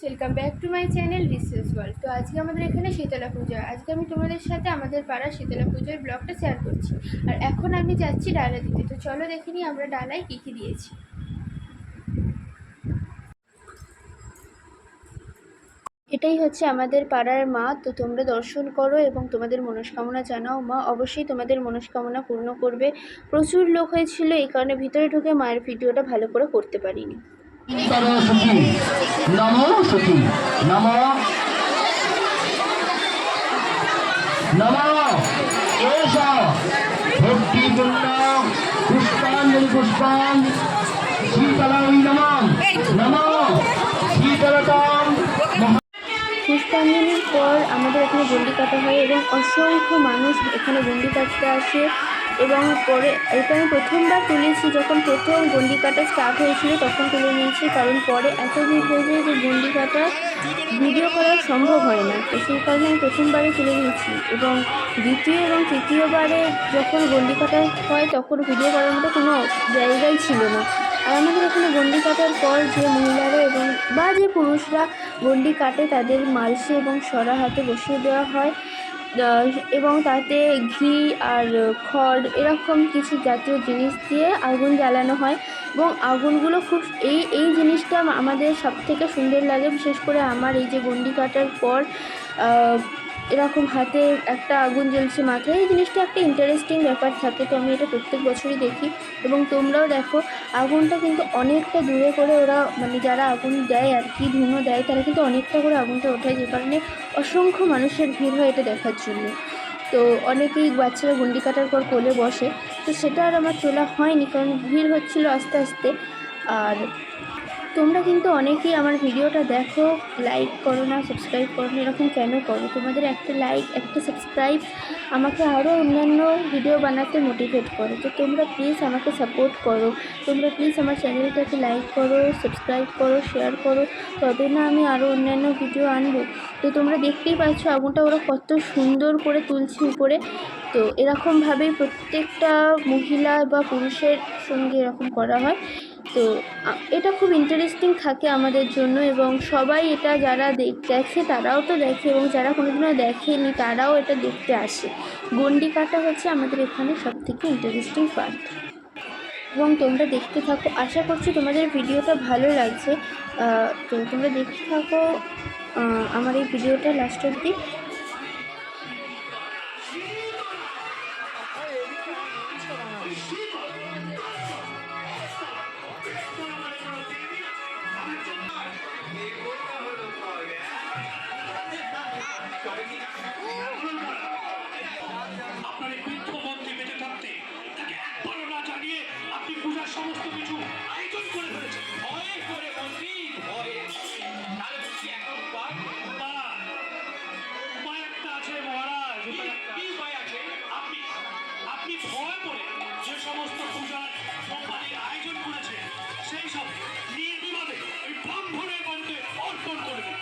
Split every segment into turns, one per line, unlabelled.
Welcome back to my channel research world. তো আজকে আমাদের এখানে শীতলা পূজা। আজকে আমি তোমাদের সাথে আমাদের পাড়ার শীতলা পুজোর ব্লগটা শেয়ার করছি। আর এখন আমি যাচ্ছি ডালা দিতে। তো চলো দেখে নিই আমরা ডালায় কী কী দিয়েছি। এটাই হচ্ছে আমাদের পাড়ার মা। তো তোমরা দর্শন করো এবং তোমাদের মনস্কামনা জানাও। মা অবশ্যই তোমাদের মনস্কামনা পূর্ণ করবে। প্রচুর লোক হয়েছিল, এই কারণে ভিতরে ঢুকে মায়ের ভিডিওটা ভালো করে করতে পারিনি।
পুষ্পাঞ্জলি পুষ্পান শীতলায় নমঃ নমঃ শীতলতাম।
পুষ্পাঞ্জলির পর আমাদের এখানে গন্ডি কাটা হয় এবং অসংখ্য মানুষ এখানে গন্ডি কাটতে আসে। এবং পরে এটা আমি প্রথমবার তুলেছি, যখন প্রথম গন্ডি কাটা স্টার্ট হয়েছিল তখন তুলে নিয়েছি, কারণ পরে এত ভিড় হয়ে যায় যে গন্ডি কাটা ভিডিও করা সম্ভব হয় না। তো সেই কারণে আমি প্রথমবারে তুলে নিয়েছি এবং দ্বিতীয় এবং তৃতীয়বারে যখন গন্ডি কাটা হয় তখন ভিডিও করার মতো কোনো জায়গাই ছিল না। আর আমাদের এখানে গন্ডি কাটার পর যে মহিলারা এবং বা যে পুরুষরা গন্ডি কাটে তাদের মালসে এবং সরা হাতে বসিয়ে দেওয়া হয় এবং তাতে ঘি আর খড় এরকম কিছু জাতীয় জিনিস দিয়ে আগুন জ্বালানো হয় এবং আগুনগুলো খুব এই জিনিসটা আমাদের সবথেকে সুন্দর লাগে। বিশেষ করে আমার এই যে গন্ডি কাটার পর এরকম হাতে একটা আগুন জ্বলছে মাথায়, এই জিনিসটা একটা ইন্টারেস্টিং ব্যাপার থাকে। তো আমি এটা প্রত্যেক বছরই দেখি এবং তোমরাও দেখো। আগুনটা কিন্তু অনেকটা দূরে করে ওরা, মানে যারা আগুন দেয় আর কি, ধুনো দেয়, তারা কিন্তু অনেকটা করে আগুনটা ওঠায়, যে কারণে অসংখ্য মানুষের ভিড় হয় এটা দেখার জন্য। তো অনেকেই বাচ্চারা গন্ডি কাটার পর কোলে বসে, তো সেটা আর আমার তোলা হয়নি কারণ ভিড় হচ্ছিলো আস্তে আস্তে। আর তোমরা কিন্তু অনেকেই আমার ভিডিওটা দেখো, লাইক করো না, সাবস্ক্রাইব করো না, এরকম কেন করো? তোমাদের একটা লাইক, একটা সাবস্ক্রাইব আমাকে আরও অন্যান্য ভিডিও বানাতে মোটিভেট করো। তো তোমরা প্লিজ আমাকে সাপোর্ট করো, তোমরা প্লিজ আমার চ্যানেলটাকে লাইক করো, সাবস্ক্রাইব করো, শেয়ার করো, তবে না আমি আরও অন্যান্য ভিডিও আনবো। তো তোমরা দেখতেই পাচ্ছ আগুনটা ওরা কত সুন্দর করে তুলছে উপরে। তো এরকমভাবেই প্রত্যেকটা মহিলা বা পুরুষের সঙ্গে এরকম করা হয়। তো এটা খুব ইন্টারেস্টিং থাকে আমাদের জন্য এবং সবাই এটা যারা দেখে তারাও তো দেখে এবং যারা কোনোদিনও দেখেনি তারাও এটা দেখতে আসে। গন্ডি কাটা হচ্ছে আমাদের এখানে সবথেকে ইন্টারেস্টিং পার্ট এবং তোমরা দেখতে থাকো। আশা করছি তোমাদের ভিডিওটা ভালো লাগছে। তো তোমরা দেখতে থাকো আমার এই ভিডিওটা লাস্ট অবধি।
আপনার এই বৃদ্ধ মন্ত্রী বেঁচে থাকতে তাকে একবারও না জানিয়ে আপনি পূজার সমস্ত কিছু আয়োজন করে ফেলেছেন। ভয়ে করে মন্ত্রী, ভয়ে। তাহলে বুঝি এখন উপায় উপায় একটা আছে মহারাজ। কি উপায় আছে? আপনি আপনি ভয় করে যে সমস্ত পূজার সম্পাদীর আয়োজন করেছেন সেই সব নির্বিবাদে ওই ব্রাহ্মণের মন্ত্রে অর্পণ করবেন।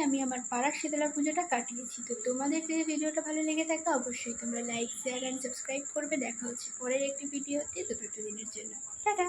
আমি আমার পাড়ার শীতলা পুজোটা কাটিয়েছি। তো তোমাদের যদি ভিডিওটা ভালো লেগে থাকে অবশ্যই তোমরা লাইক, শেয়ার অ্যান্ড সাবস্ক্রাইব করবে। দেখা হচ্ছে পরের একটি ভিডিওতে। তো ততদিনের জন্য টাটা।